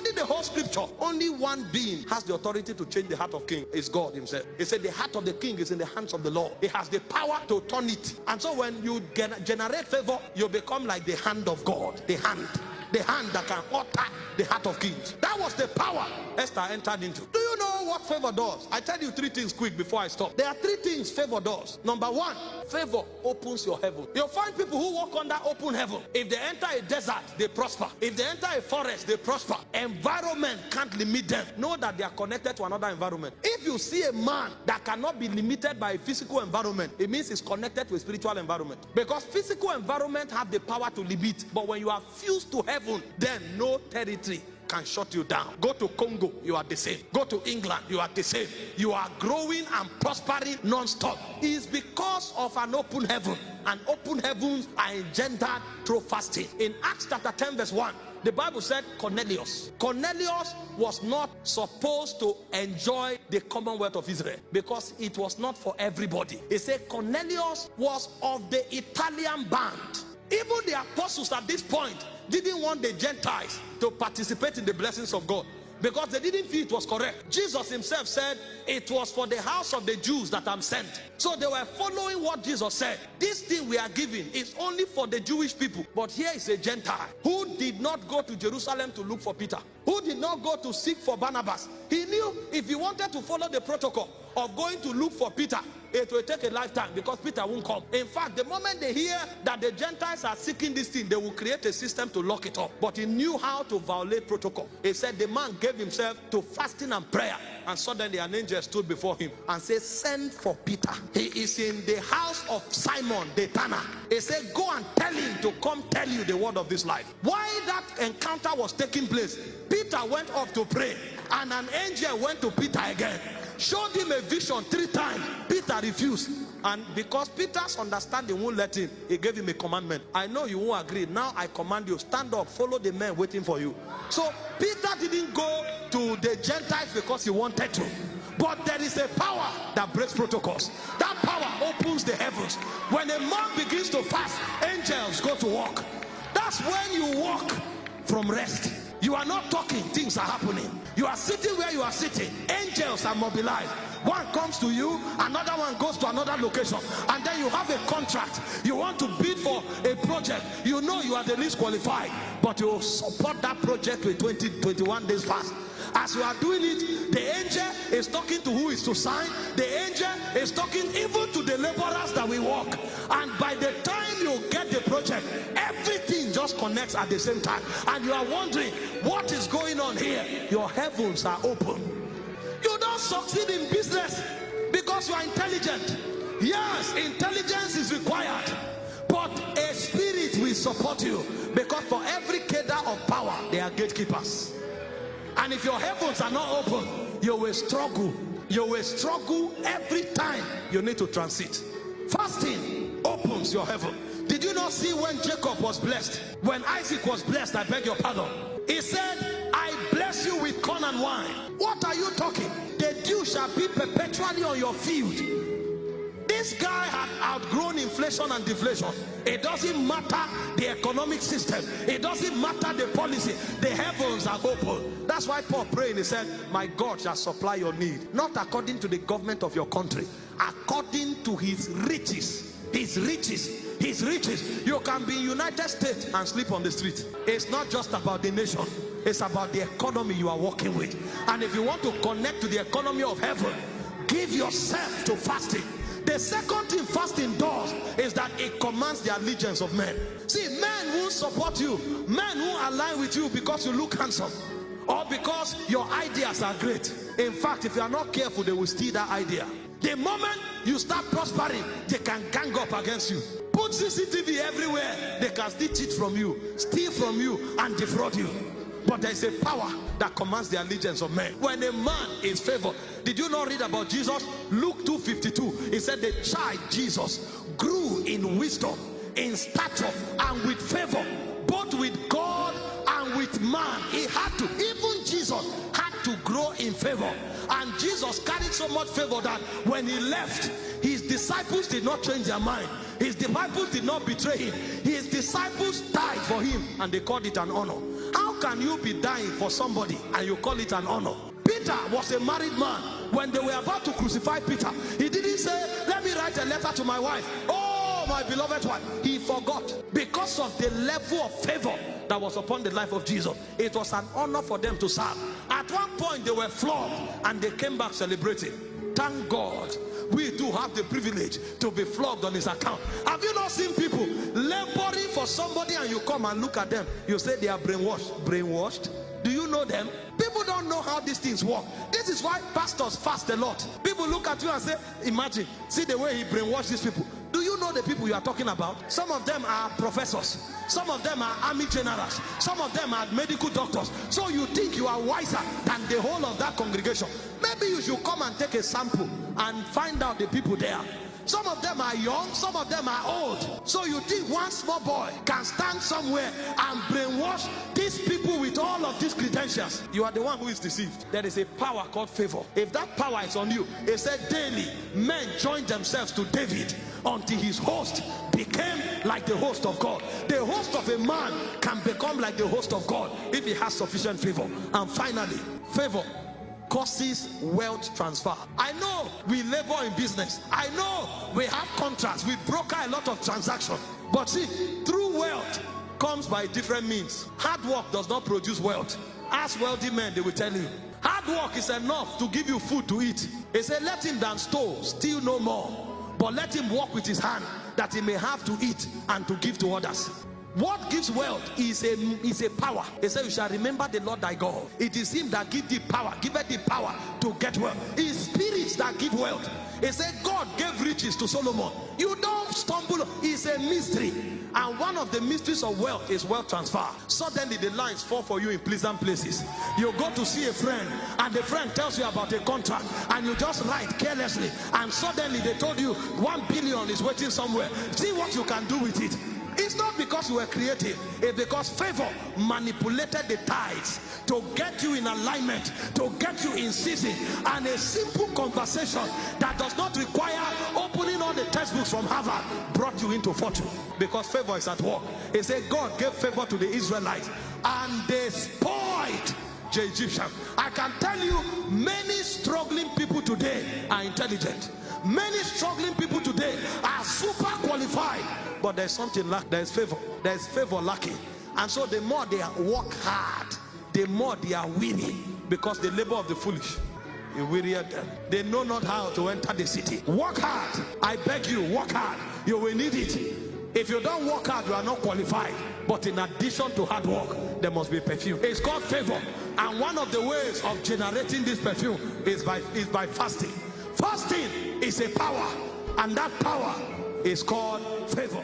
study the whole scripture, only one being has the authority to change the heart of king. It's God himself. He said the heart of the king is in the hands of the Lord. He has the power to turn it. And so when you generate favor, you become like the hand of God. The hand that can alter the heart of kings. That was the power Esther entered into. Do you know what favor does? I tell you 3 things quick before I stop. There are 3 things favor does. Number 1, favor opens your heaven. You'll find people who walk under open heaven. If they enter a desert, they prosper. If they enter a forest, they prosper. Environment can't limit them. Know that they are connected to another environment. If you see a man that cannot be limited by a physical environment, it means he's connected to a spiritual environment. Because physical environment have the power to limit. But when you are fused to heaven, then no territory can shut you down. Go to Congo, you are the same. Go to England, you are the same. You are growing and prospering non-stop. It's because of an open heaven. And open heavens are engendered through fasting. In Acts chapter 10 verse 1, the Bible said Cornelius was not supposed to enjoy the Commonwealth of Israel because it was not for everybody. It said Cornelius was of the Italian band. Even the apostles at this point didn't want the Gentiles to participate in the blessings of God because they didn't feel it was correct. Jesus himself said, it was for the house of the Jews that I'm sent. So they were following what Jesus said. This thing we are giving is only for the Jewish people. But here is a Gentile who did not go to Jerusalem to look for Peter, who did not go to seek for Barnabas. He knew if he wanted to follow the protocol of going to look for Peter, it will take a lifetime because Peter won't come. In fact, the moment they hear that the Gentiles are seeking this thing, they will create a system to lock it up. But he knew how to violate protocol. He said the man gave himself to fasting and prayer, and suddenly an angel stood before him and said, send for Peter. He is in the house of Simon the Tanner. He said, go and tell him to come tell you the word of this life. While that encounter was taking place, Peter went up to pray, and an angel went to Peter again, showed him a vision 3 times. Peter refused, and because Peter's understanding won't let him, he gave him a commandment. I know you won't agree. Now I command you, stand up, follow the men waiting for you. So Peter didn't go to the Gentiles because he wanted to, but there is a power that breaks protocols. That power opens the heavens. When a man begins to fast, angels go to work. That's when you walk from rest. You are not talking, things are happening. You are sitting where you are sitting, angels are mobilized. One comes to you, another one goes to another location, and then you have a contract. You want to bid for a project. You know you are the least qualified, but you support that project with 21 days fast. As you are doing it, the angel is talking to who is to sign. The angel is talking even to the laborers that will work. And by the time you get the project, everything just connects at the same time. And you are wondering, what is going on here? Your heavens are open. You don't succeed in business because you are intelligent. Yes, intelligence is required, but a spirit will support you, because for every cadre of power, there are gatekeepers. And if your heavens are not open, you will struggle. You will struggle every time you need to transit. Fasting opens your heaven. Did you not see when Jacob was blessed? When Isaac was blessed, I beg your pardon, he said, I bless you with corn and wine. What are you talking? The dew shall be perpetually on your field. This guy had outgrown inflation and deflation. It doesn't matter the economic system. It doesn't matter the policy. The heavens are open. That's why Paul prayed. He said, my God shall supply your need, not according to the government of your country, according to his riches. His riches. His riches. You can be in United States and sleep on the street. It's not just about the nation. It's about the economy you are working with. And if you want to connect to the economy of heaven, give yourself to fasting. The second thing fasting does is that it commands the allegiance of men. See, men won't support you. Men won't align with you because you look handsome or because your ideas are great. In fact, if you are not careful, they will steal that idea. The moment you start prospering, they can gang up against you. Put CCTV everywhere, they can still cheat from you, steal from you, and defraud you. But there is a power that commands the allegiance of men. When a man is favored, did you not read about Jesus? Luke 2:52, he said the child Jesus grew in wisdom, in stature, and with favor, both with God and with man. He had to, even Jesus had to grow in favor. And Jesus carried so much favor that when he left, his disciples did not change their mind. His disciples did not betray him. His disciples died for him, and they called it an honor. How can you be dying for somebody and you call it an honor? Peter was a married man. When they were about to crucify Peter, he didn't say, let me write a letter to my wife. Oh, my beloved wife. He forgot. Because of the level of favor that was upon the life of Jesus, it was an honor for them to serve. At one point they were flogged and they came back celebrating. Thank God we do have the privilege to be flogged on his account. Have you not seen people laboring for somebody and you come and look at them, you say they are brainwashed? Brainwashed? Do you know them? People don't know how these things work. This is why pastors fast a lot. People look at you and say, imagine, see the way he brainwashed these people. Do you know the people you are talking about? Some of them are professors. Some of them are army generals. Some of them are medical doctors. So you think you are wiser than the whole of that congregation. Maybe you should come and take a sample and find out the people there. Some of them are young, some of them are old. So you think one small boy can stand somewhere and brainwash these people with all of these credentials? You are the one who is deceived. There is a power called favor. If that power is on you, it said daily men joined themselves to David until his host became like the host of God. The host of a man can become like the host of God if he has sufficient favor. And finally, favor causes wealth transfer. I know we labor in business. I know we have contracts. We broker a lot of transactions. But see, true wealth comes by different means. Hard work does not produce wealth. Ask wealthy men, they will tell you. Hard work is enough to give you food to eat. They say, let him that stole steal no more, but let him work with his hand that he may have to eat and to give to others. What gives wealth is a power. He said, you shall remember the Lord thy God. It is him that gives the power, giveth the power to get wealth. It's spirits that give wealth. He said God gave riches to Solomon. You don't stumble. It's a mystery. And one of the mysteries of wealth is wealth transfer. Suddenly the lines fall for you in pleasant places. You go to see a friend and the friend tells you about a contract and you just write carelessly and suddenly they told you 1 billion is waiting somewhere. See what you can do with it. It's not because you were creative. It's because favor manipulated the tides to get you in alignment, to get you in season. And a simple conversation that does not require opening all the textbooks from Harvard brought you into fortune. Because favor is at work. It said God gave favor to the Israelites and they spoiled the Egyptians. I can tell you, many struggling people today are intelligent. Many struggling people today are super qualified. But there's something lacking. There's favor. There's favor lacking. And so the more they work hard, the more they are weary. Because the labor of the foolish, it wearied them. They know not how to enter the city. Work hard. I beg you, work hard. You will need it. If you don't work hard, you are not qualified. But in addition to hard work, there must be perfume. It's called favor. And one of the ways of generating this perfume is by fasting. Fasting is a power. And that power is called favor.